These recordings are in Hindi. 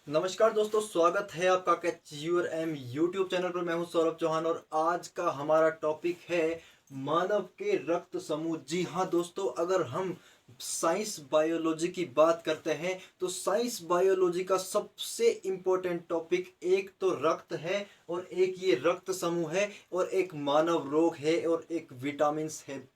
नमस्कार दोस्तों, स्वागत है आपका कैच एम यूट्यूब चैनल पर। मैं हूं सौरभ चौहान और आज का हमारा टॉपिक है मानव के रक्त समूह। जी हां दोस्तों, अगर हम साइंस बायोलॉजी की बात करते हैं तो साइंस बायोलॉजी का सबसे इम्पोर्टेंट टॉपिक एक तो रक्त है और एक ये रक्त समूह है और एक मानव रोग है और एक विटामिन्स है।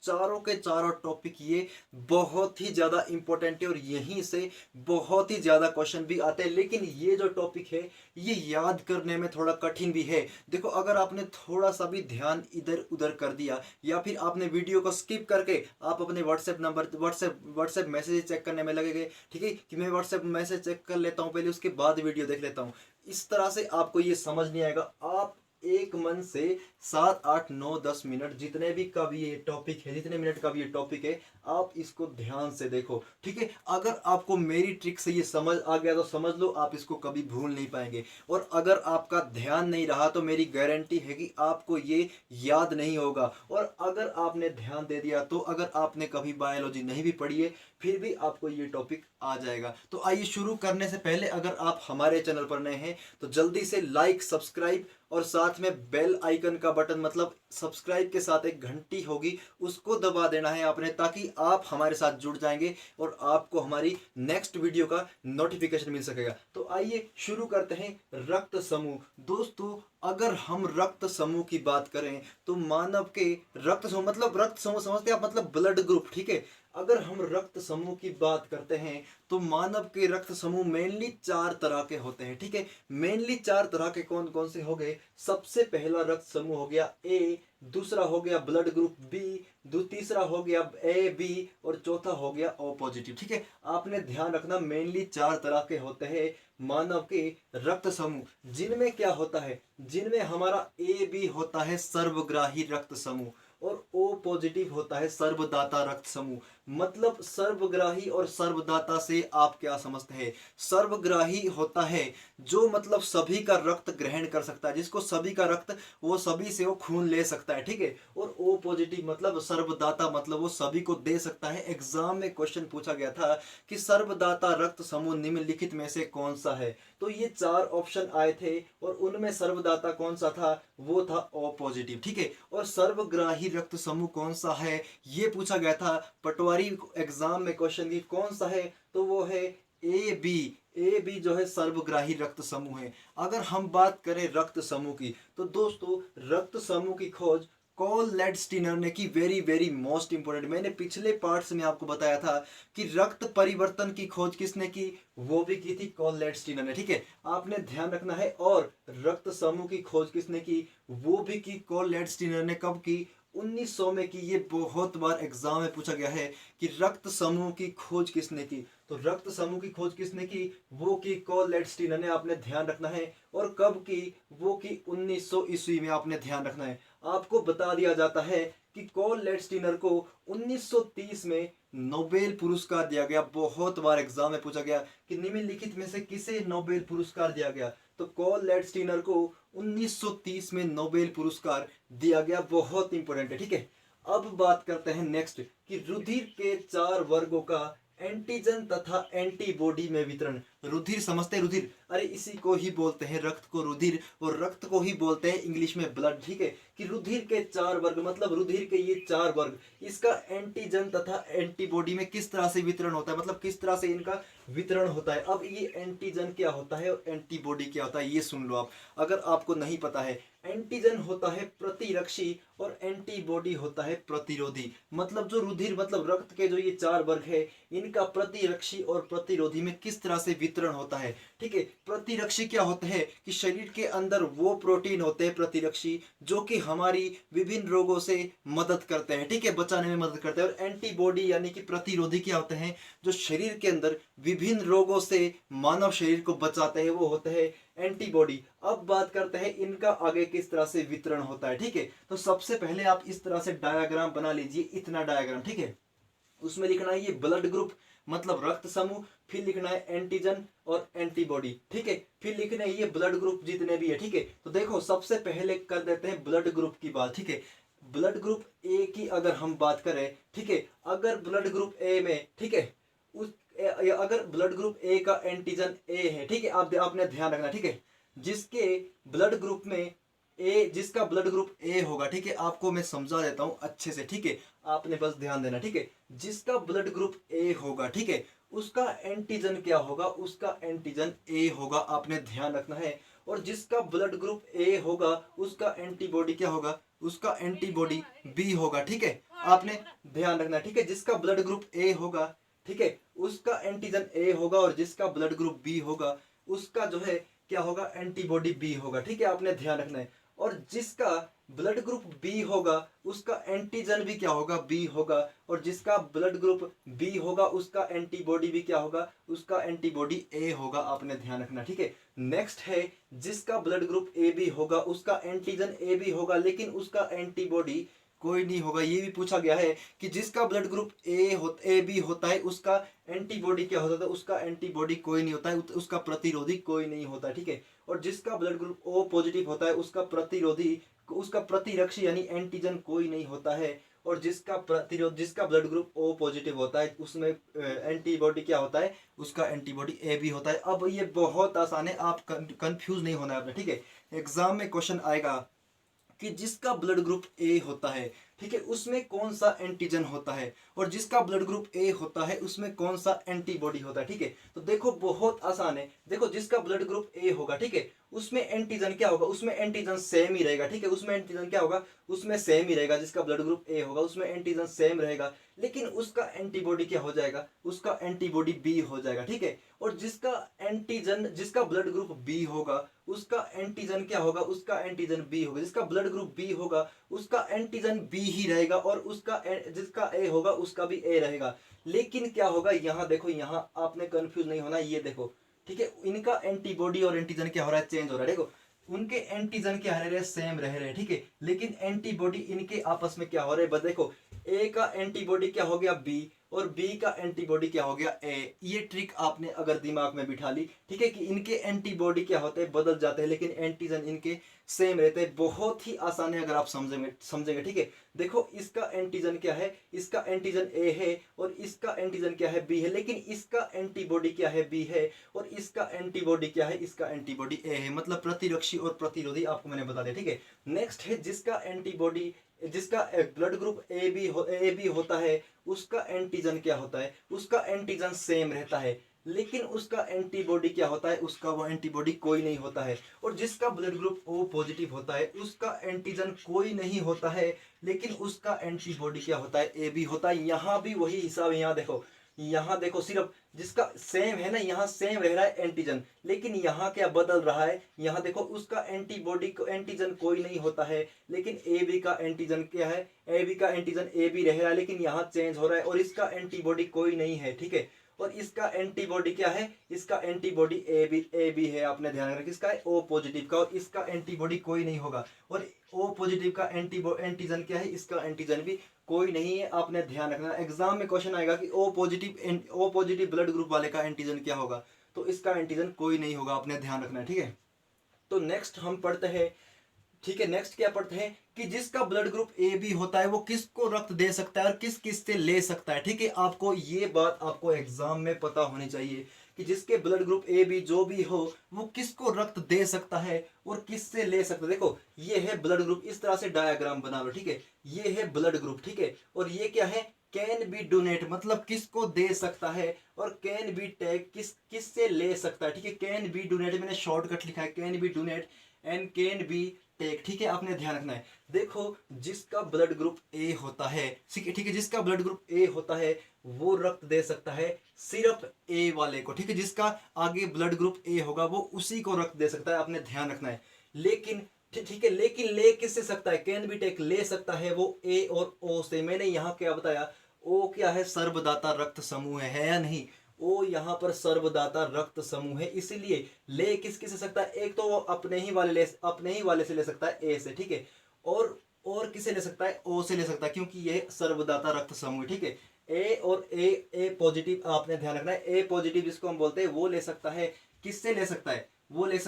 चारों के चारों टॉपिक ये बहुत ही ज़्यादा इंपॉर्टेंट है और यहीं से बहुत ही ज़्यादा क्वेश्चन भी आते हैं। लेकिन ये जो टॉपिक है ये याद करने में थोड़ा कठिन भी है। देखो, अगर आपने थोड़ा सा भी ध्यान इधर उधर कर दिया या फिर आपने वीडियो को स्किप करके आप अपने व्हाट्सएप मैसेज चेक करने में लगेंगे, ठीक है, कि मैं व्हाट्सएप मैसेज चेक कर लेता हूँ पहले, उसके बाद वीडियो देख लेता हूँ, इस तरह से आपको ये समझ नहीं आएगा। आप एक मन से 7 8 9 10 मिनट जितने भी का भी ये टॉपिक है, जितने मिनट का भी ये टॉपिक है, आप इसको ध्यान से देखो, ठीक है। अगर आपको मेरी ट्रिक से ये समझ आ गया तो समझ लो, आप इसको कभी भूल नहीं पाएंगे। और अगर आपका ध्यान नहीं रहा तो मेरी गारंटी है कि आपको ये याद नहीं होगा। और अगर आपने ध्यान दे दिया तो अगर आपने कभी बायोलॉजी नहीं भी पढ़ी है फिर भी आपको ये टॉपिक आ जाएगा। तो आइए, शुरू करने से पहले अगर आप हमारे चैनल पर नए हैं तो जल्दी से लाइक, सब्सक्राइब और साथ में बेल आइकन का बटन, मतलब सब्सक्राइब के साथ एक घंटी होगी, उसको दबा देना है आपने, ताकि आप हमारे साथ जुड़ जाएंगे और आपको हमारी नेक्स्ट वीडियो का नोटिफिकेशन मिल सकेगा। तो आइए शुरू करते हैं। रक्त समूह दोस्तों, अगर हम रक्त समूह की बात करें तो मानव के रक्त समूह, मतलब रक्त समूह समझते हैं आप, मतलब ब्लड ग्रुप, ठीक है। अगर हम रक्त समूह की बात करते हैं तो मानव के रक्त समूह मेनली 4 तरह के होते हैं, ठीक है। मेनली 4 तरह के कौन कौन से हो गए? सबसे पहला रक्त समूह हो गया ए, दूसरा हो गया ब्लड ग्रुप बी, तीसरा हो गया ए बी और चौथा हो गया ओ पॉजिटिव, ठीक है। आपने ध्यान रखना, मेनली 4 तरह के होते हैं मानव के रक्त समूह। जिनमें क्या होता है, जिनमें हमारा ए बी होता है सर्वग्राही रक्त समूह और ओ पॉजिटिव होता है सर्वदाता रक्त समूह। मतलब सर्वग्राही और सर्वदाता से आप क्या समझते हैं? सर्वग्राही होता है जो मतलब सभी का रक्त ग्रहण कर सकता है, जिसको सभी का रक्त, वो सभी से वो खून ले सकता है, ठीक है। और ओ पॉजिटिव मतलब सर्वदाता, मतलब वो सभी को दे सकता है। एग्जाम में क्वेश्चन पूछा गया था कि सर्वदाता रक्त समूह निम्नलिखित में से कौन सा है, तो ये 4 ऑप्शन आए थे और उनमें सर्वदाता कौन सा था? वो था ओ पॉजिटिव, ठीक है। और सर्वग्राही रक्त समूह कौन सा है ये पूछा गया था पटवारी एग्जाम में क्वेश्चन, की कौन सा है, तो वो है ए बी। ए बी जो है सर्वग्राही रक्त समूह है। अगर हम बात करें रक्त समूह की तो दोस्तों, रक्त समूह की खोज कॉल लेडस्टीनर ने की। वेरी वेरी मोस्ट इंपोर्टेंट, मैंने पिछले पार्ट्स में आपको बताया था कि रक्त परिवर्तन की खोज किसने की, वो भी की थी कॉल लेडस्टीनर ने, ठीक है। आपने ध्यान रखना है। और रक्त समूह की खोज किसने की, वो भी की कॉल लेडस्टीनर ने। कब की? 1900 में की। ये बहुत बार एग्जाम में पूछा गया है कि रक्त समूह की खोज किसने की, तो रक्त समूह की खोज किसने की, वो की कॉल लेडस्टीनर ने। आपने ध्यान रखना है। और कब की? वो की 1900 ईस्वी में। आपने ध्यान रखना है। आपको बता दिया जाता है कि कॉल लेडस्टीनर को 1930 में नोबेल पुरस्कार दिया गया। बहुत बार एग्जाम में पूछा गया कि निम्नलिखित में से किसे नोबेल पुरस्कार दिया गया, तो कॉल लेडस्टीनर को 1930 में नोबेल पुरस्कार दिया गया। बहुत इंपॉर्टेंट है, ठीक है। अब बात करते हैं नेक्स्ट कि रुधिर के 4 वर्गों का एंटीजन तथा एंटीबॉडी में वितरण। रुधिर समझते हैं? रुधिर, अरे इसी को ही बोलते हैं रक्त को रुधिर, और रक्त को ही बोलते हैं इंग्लिश में ब्लड, ठीक है। कि रुधिर के 4 वर्ग, मतलब रुधिर के ये 4 वर्ग, इसका एंटीजन तथा एंटीबॉडी में किस तरह से वितरण होता है, मतलब किस तरह से इनका वितरण होता है। अब ये एंटीजन क्या होता है और एंटीबॉडी क्या होता है ये सुन लो आप, अगर आपको नहीं पता है। एंटीजन होता है प्रतिरक्षी और एंटीबॉडी होता है प्रतिरोधी। मतलब जो रुधिर, मतलब रक्त के जो ये 4 वर्ग है, इनका प्रतिरक्षी और प्रतिरोधी में किस तरह से वितरण होता है, ठीक है। प्रतिरक्षी क्या होता है कि शरीर के अंदर वो प्रोटीन होते हैं प्रतिरक्षी जो कि हमारी विभिन्न रोगों से मदद करते हैं, ठीक है, बचाने में मदद करते हैं। और एंटीबॉडी यानी कि प्रतिरोधी क्या होते हैं, जो शरीर के अंदर विभिन्न रोगों से मानव शरीर को बचाते हैं, वो होते हैं एंटीबॉडी। अब बात करते हैं इनका आगे किस तरह से वितरण होता है, ठीक है। तो सबसे पहले आप इस तरह से डायग्राम बना लीजिए, इतना डायग्राम, ठीक है। उसमें लिखना है ये ब्लड ग्रुप, मतलब रक्त समूह, फिर लिखना है एंटीजन और एंटीबॉडी, ठीक है। फिर लिखना है ये ब्लड ग्रुप जितने भी है, ठीक है। तो देखो, सबसे पहले कर देते हैं ब्लड ग्रुप की बात, ठीक है। ब्लड ग्रुप ए की अगर हम बात करें, ठीक है, अगर ब्लड ग्रुप ए में, ठीक है, उस अगर ब्लड ग्रुप ए का एंटीजन ए है, ठीक है, आपने ध्यान रखना, ठीक है, जिसके ब्लड ग्रुप में ए, जिसका ब्लड ग्रुप ए होगा, ठीक है, आपको मैं समझा देता हूं अच्छे से, ठीक है, आपने बस ध्यान देना, ठीक है, जिसका ब्लड ग्रुप ए होगा, ठीक है, उसका एंटीजन क्या होगा, उसका एंटीजन ए होगा, आपने ध्यान रखना है। और जिसका ब्लड ग्रुप ए होगा उसका एंटीबॉडी क्या होगा, उसका एंटीबॉडी बी होगा, ठीक है, आपने ध्यान रखना, ठीक है, जिसका ब्लड ग्रुप ए होगा, ठीक है, उसका एंटीजन ए होगा, और जिसका ब्लड ग्रुप बी होगा उसका जो है क्या होगा, एंटीबॉडी बी होगा, ठीक है, आपने ध्यान रखना है। और जिसका ब्लड ग्रुप बी होगा उसका एंटीजन भी क्या होगा, बी होगा, और जिसका ब्लड ग्रुप बी होगा उसका एंटीबॉडी भी क्या होगा, उसका एंटीबॉडी ए होगा, आपने ध्यान रखना, ठीक है। नेक्स्ट है, जिसका ब्लड ग्रुप ए बी होगा उसका एंटीजन ए बी होगा, लेकिन उसका एंटीबॉडी कोई नहीं होगा। ये भी पूछा गया है कि जिसका ब्लड ग्रुप ए बी होता है उसका एंटीबॉडी क्या होता है, उसका एंटीबॉडी कोई नहीं होता है, उसका प्रतिरोधी कोई नहीं होता, ठीक है। और जिसका ब्लड ग्रुप ओ पॉजिटिव होता है उसका प्रतिरोधी, उसका प्रतिरक्षी यानी एंटीजन कोई नहीं होता है। और जिसका प्रतिरोध, जिसका ब्लड ग्रुप ओ पॉजिटिव होता है उसमें एंटीबॉडी क्या होता है, उसका एंटीबॉडी ए बी होता है। अब ये बहुत आसान है, आप कंफ्यूज नहीं होना है आपने, ठीक है। एग्जाम में क्वेश्चन आएगा कि जिसका ब्लड ग्रुप ए होता है, ठीक है, उसमें कौन सा एंटीजन होता है, और जिसका ब्लड ग्रुप ए होता है उसमें कौन सा एंटीबॉडी होता है, ठीक है। तो देखो बहुत आसान है, देखो जिसका ब्लड ग्रुप ए होगा, ठीक है, उसमें एंटीजन क्या होगा, उसमें एंटीजन सेम ही रहेगा, ठीक है, उसमें एंटीजन क्या होगा, उसमें सेम ही रहेगा, जिसका ब्लड ग्रुप ए होगा उसमें एंटीजन सेम रहेगा, लेकिन उसका एंटीबॉडी क्या हो जाएगा, उसका एंटीबॉडी बी हो जाएगा, ठीक है। और जिसका एंटीजन, जिसका ब्लड ग्रुप बी होगा उसका एंटीजन क्या होगा, उसका एंटीजन बी होगा, जिसका ब्लड ग्रुप बी होगा उसका एंटीजन बी ही रहेगा, और उसका जिसका ए होगा उसका भी ए रहेगा। लेकिन क्या होगा, यहाँ देखो, यहाँ आपने कंफ्यूज नहीं होना, ये देखो, ठीक है, इनका एंटीबॉडी और एंटीजन क्या हो रहा है, चेंज हो रहा है, देखो उनके एंटीजन क्या रह रहे, सेम रह रहे हैं, ठीक है, लेकिन एंटीबॉडी इनके आपस में क्या हो रहा है, बस देखो, ए का एंटीबॉडी क्या हो गया, बी, और बी का एंटीबॉडी क्या हो गया, ए। ये ट्रिक आपने अगर दिमाग में बिठा ली, ठीक है, कि इनके एंटीबॉडी क्या होते हैं, बदल जाते हैं, लेकिन एंटीजन इनके सेम रहते हैं। बहुत ही आसान है अगर आप समझेंगे, ठीक है। देखो इसका एंटीजन क्या है, इसका एंटीजन ए है, और इसका एंटीजन क्या है, बी है, लेकिन इसका एंटीबॉडी क्या है, बी है, और इसका एंटीबॉडी क्या है, इसका एंटीबॉडी ए है, मतलब प्रतिरक्षी और प्रतिरोधी आपको मैंने बता दिया, ठीक है। नेक्स्ट है, जिसका एंटीबॉडी, जिसका ब्लड ग्रुप ए बी होता है उसका एंटीजन क्या होता है, उसका एंटीजन सेम रहता है, लेकिन उसका एंटीबॉडी क्या होता है, उसका वो एंटीबॉडी कोई नहीं होता है। और जिसका ब्लड ग्रुप ओ पॉजिटिव होता है उसका एंटीजन कोई नहीं होता है, लेकिन उसका एंटीबॉडी क्या होता है, ए बी होता है। यहाँ भी वही हिसाब है, यहाँ देखो सिर्फ जिसका सेम है ना, यहाँ सेम रह रहा है एंटीजन, लेकिन यहाँ क्या बदल रहा है, यहाँ देखो उसका एंटीबॉडी को एंटीजन कोई नहीं होता है, लेकिन ए बी का एंटीजन क्या है, ए बी का एंटीजन ए बी रह रहा है, लेकिन यहाँ चेंज हो रहा है, और इसका एंटीबॉडी कोई नहीं है, ठीक है। और इसका एंटीबॉडी क्या है, इसका एंटीबॉडी ए बी है, आपने ध्यान रखना, किसका है, ओ पॉजिटिव का, और इसका एंटीबॉडी कोई नहीं होगा। और ओ पॉजिटिव का एंटीजन क्या है, इसका एंटीजन भी कोई नहीं है, आपने ध्यान रखना। एग्जाम में क्वेश्चन आएगा कि ओ पॉजिटिव ब्लड ग्रुप वाले का एंटीजन क्या होगा, तो इसका एंटीजन कोई नहीं होगा, आपने ध्यान रखना है, ठीक है। तो नेक्स्ट हम पढ़ते हैं, ठीक है, नेक्स्ट क्या पढ़ते हैं कि जिसका ब्लड ग्रुप ए बी होता है वो किसको रक्त दे सकता है और किस किस से ले सकता है, ठीक है। आपको ये बात आपको एग्जाम में पता होनी चाहिए कि जिसके ब्लड ग्रुप ए बी जो भी हो वो किसको रक्त दे सकता है और किससे ले सकता है। देखो ये है ब्लड ग्रुप, इस तरह से डायग्राम बना लो, ठीक है, ये है ब्लड ग्रुप, ठीक है, और ये क्या है, कैन बी डोनेट, मतलब किसको दे सकता है, और कैन बी टेक, किससे ले सकता है, ठीक है। कैन बी डोनेट मैंने शॉर्टकट लिखा है, can be donate and can be take, ठीक है, आपने ध्यान रखना है। देखो जिसका ब्लड ग्रुप ए होता है, ठीक है, जिसका ब्लड ग्रुप ए होता है वो रक्त दे सकता है सिर्फ ए वाले को, ठीक है, जिसका आगे ब्लड ग्रुप ए होगा वो उसी को रक्त दे सकता है, आपने ध्यान रखना है। लेकिन ठीक है, लेकिन ले किससे सकता है, कैन बी टेक ले सकता है वो ए और ओ से। मैंने यहाँ क्या बताया, ओ क्या है, सर्वदाता रक्त समूह है या नहीं, ओ यहाँ पर सर्वदाता रक्त समूह है, इसीलिए ले किसके से सकता है, एक तो वो अपने ही वाले से ले सकता है ए से, ठीक है, और किसे ले सकता है, ओ से ले सकता है, क्योंकि ये सर्वदाता रक्त समूह, ठीक है। ए और ए पॉजिटिव आपने ध्यान रखना है, ए पॉजिटिव जिसको हम बोलते हैं वो ले सकता है, किससे ले सकता है, वो ले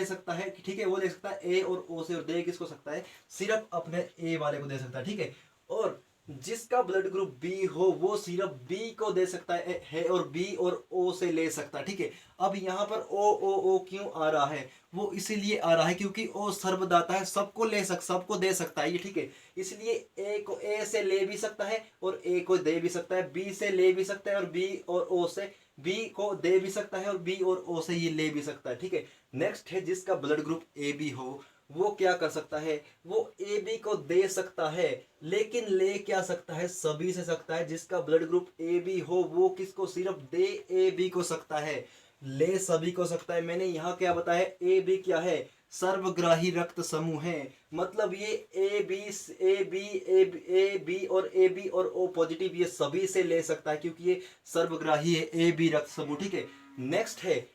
सकता है, ठीक है, वो ले सकता है ए और ओ से, और दे किसको सकता है, सिर्फ अपने ए वाले को दे सकता है, ठीक है। और जिसका ब्लड ग्रुप बी हो वो सिर्फ बी को दे सकता है और बी और ओ से ले सकता है, ठीक है। अब यहाँ पर ओ क्यों आ रहा है, वो इसीलिए आ रहा है क्योंकि ओ सर्वदाता है, सबको दे सकता है ये, ठीक है। इसलिए ए को ए से ले भी सकता है और ए को दे भी सकता है, बी से ले भी सकता है और बी और ओ से, बी को दे भी सकता है और बी और ओ से ये ले भी सकता है, ठीक है। नेक्स्ट है जिसका ब्लड ग्रुप ए बी हो, वो क्या कर सकता है, वो ए बी को दे सकता है, लेकिन ले क्या सकता है, सभी से सकता है। जिसका ब्लड ग्रुप ए बी हो वो किसको सिर्फ दे ए बी को सकता है, ले सभी को सकता है। मैंने यहाँ क्या बताया, ए बी क्या है, सर्वग्राही रक्त समूह है। मतलब ये ए बी और ए बी और ओ पॉजिटिव ये सभी से ले सकता है क्योंकि ये सर्वग्राही है, ए बी रक्त समूह, ठीक है। नेक्स्ट है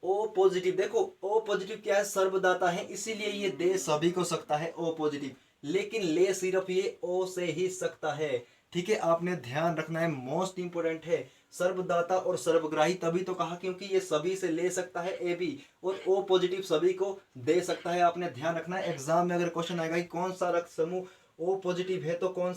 ओ पॉजिटिव। देखो ओ पॉजिटिव क्या है, सर्वदाता है, इसीलिए ये दे सभी को सकता है ओ पॉजिटिव, लेकिन ले सिर्फ ये ओ से ही सकता है, ठीक है। आपने ध्यान रखना है, मोस्ट इंपोर्टेंट है, सर्वदाता और सर्वग्राही तभी तो कहा क्योंकि ये सभी से ले सकता है ए बी, और ओ पॉजिटिव सभी को दे सकता है। आपने ध्यान रखना है, एग्जाम में अगर क्वेश्चन आएगा कि कौन सा रक्त समूह ओ पॉजिटिव है, तो कौन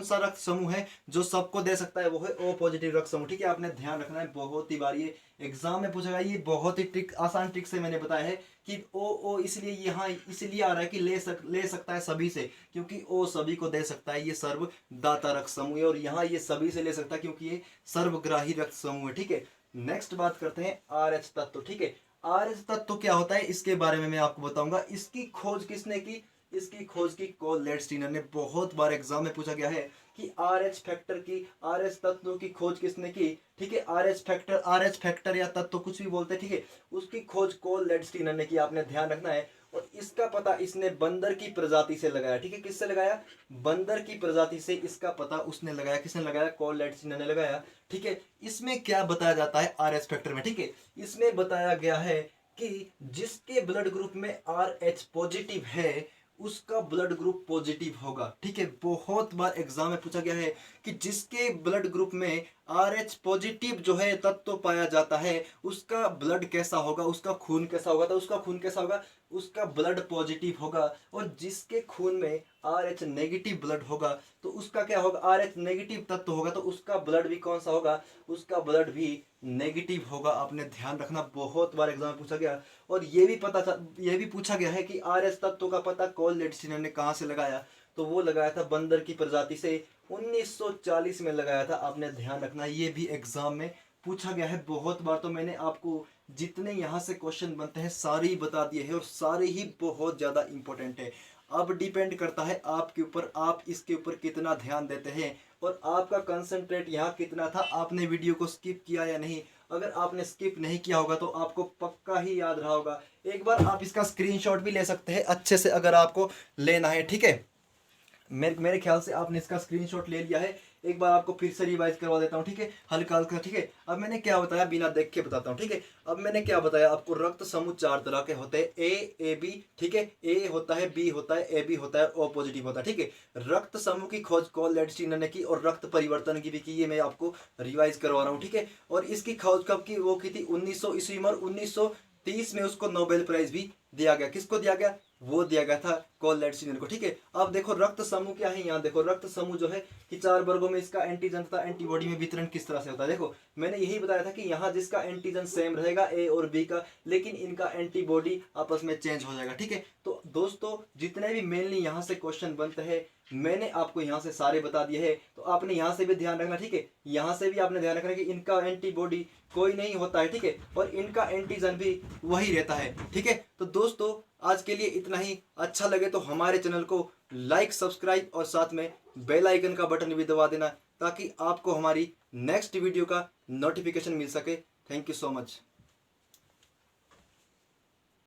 सा रक्त समूह है जो सबको दे सकता है, वो है ओ पॉजिटिव रक्त समूह, ठीक है। आपने ध्यान रखना है, बहुत ही बार ये एग्जाम में पूछा गया, ये बहुत ही आसान ट्रिक से मैंने बताया है कि ओ इसलिए यहाँ इसलिए आ रहा है कि ले सकता है सभी से, क्योंकि ओ सभी को दे सकता है, ये सर्वदाता रक्त समूह है। और यहाँ ये सभी से ले सकता है क्योंकि ये सर्वग्राही रक्त समूह है, ठीक है। नेक्स्ट बात करते हैं आर एच तत्व, ठीक है। आर एच तत्व क्या होता है इसके बारे में मैं आपको बताऊंगा। इसकी खोज किसने की, इसकी खोज की कोल लेडस्टीनर ने। बहुत बार एग्जाम में पूछा गया है कि आर एच फैक्टर की, आर एच तत्व की खोज किसने की, ठीक है। आर एच फैक्टर या तत्व कुछ भी बोलते हैं, ठीक है, उसकी खोज कोल लेडस्टीनर ने की, आपने ध्यान रखना है। और इसका पता इसने बंदर की प्रजाति से लगाया, ठीक है। किससे लगाया, बंदर की प्रजाति से इसका पता उसने लगाया। किसने लगाया, कोल लेडस्टीनर ने लगाया, ठीक है। इसमें क्या बताया जाता है आर एच फैक्टर में, ठीक है, इसमें बताया गया है कि जिसके ब्लड ग्रुप में आर एच पॉजिटिव है उसका ब्लड ग्रुप पॉजिटिव होगा, ठीक है। बहुत बार एग्जाम में पूछा गया है कि जिसके ब्लड ग्रुप में आर एच पॉजिटिव जो है तत्व पाया जाता है उसका ब्लड कैसा होगा, उसका खून कैसा होगा, तो उसका खून कैसा होगा, उसका ब्लड पॉजिटिव होगा। और जिसके खून में आर एच नेगेटिव ब्लड होगा तो उसका क्या होगा, आर एच नेगेटिव तत्व होगा तो उसका ब्लड भी कौन सा होगा, उसका ब्लड भी नेगेटिव होगा। आपने ध्यान रखना, बहुत बार एग्जाम में पूछा गया। और ये भी पूछा गया है कि आर एच तत्व का पता कोल लेडस्टीनर ने कहाँ से लगाया, तो वो लगाया था बंदर की प्रजाति से, 1940 में लगाया था। आपने ध्यान रखना, ये भी एग्जाम में पूछा गया है बहुत बार। तो मैंने आपको जितने यहाँ से क्वेश्चन बनते हैं सारे ही बता दिए हैं और सारे ही बहुत ज़्यादा इंपॉर्टेंट है। अब डिपेंड करता है आपके ऊपर, आप इसके ऊपर कितना ध्यान देते हैं और आपका कंसंट्रेट यहाँ कितना था, आपने वीडियो को स्किप किया या नहीं। अगर आपने स्किप नहीं किया होगा तो आपको पक्का ही याद रहा होगा। एक बार आप इसका स्क्रीनशॉट भी ले सकते हैं अच्छे से अगर आपको लेना है, ठीक है। मेरे ख्याल से आपने इसका स्क्रीनशॉट ले लिया है। एक बार आपको फिर से रिवाइज करवा देता हूँ, ठीक है, हल्का हल्का, ठीक है। अब मैंने क्या बताया बिना देख के बताता हूँ, ठीक है। अब मैंने क्या बताया आपको, रक्त समूह 4 तरह के होते हैं, ए बी, ठीक है। ए होता है, बी होता है, ए बी होता है, ओ पॉजिटिव होता है, ठीक है। रक्त समूह की खोज कोल लेडस्टीनर ने की और रक्त परिवर्तन की भी की, ये मैं आपको रिवाइज करवा रहा हूँ, ठीक है। और इसकी खोज कब की, वो की थी 1900 ईस्वी में, और 1930 में उसको नोबेल प्राइज भी दिया गया। किसको दिया गया, वो दिया गया था कोल लेडस्टीनर को, ठीक है। अब देखो रक्त समूह क्या है, यहाँ देखो रक्त समूह जो है कि 4 वर्गों में इसका एंटीजन तथा एंटीबॉडी में वितरण किस तरह से होता है। देखो मैंने यही बताया था कि यहाँ जिसका एंटीजन सेम रहेगा ए और बी का, लेकिन इनका एंटीबॉडी आपस में चेंज हो जाएगा, ठीक है। तो दोस्तों जितने भी मेनली यहाँ से क्वेश्चन बनते हैं मैंने आपको यहाँ से सारे बता दिए हैं, तो आपने यहाँ से भी ध्यान रखना, ठीक है। यहाँ से भी आपने ध्यान रखना कि इनका एंटीबॉडी कोई नहीं होता है, ठीक है, और इनका एंटीजन भी वही रहता है, ठीक है। तो दोस्तों आज के लिए इतना ही। अच्छा लगे तो हमारे चैनल को लाइक, सब्सक्राइब और साथ में बेल आइकन का बटन भी दबा देना ताकि आपको हमारी नेक्स्ट वीडियो का नोटिफिकेशन मिल सके। Thank you so much.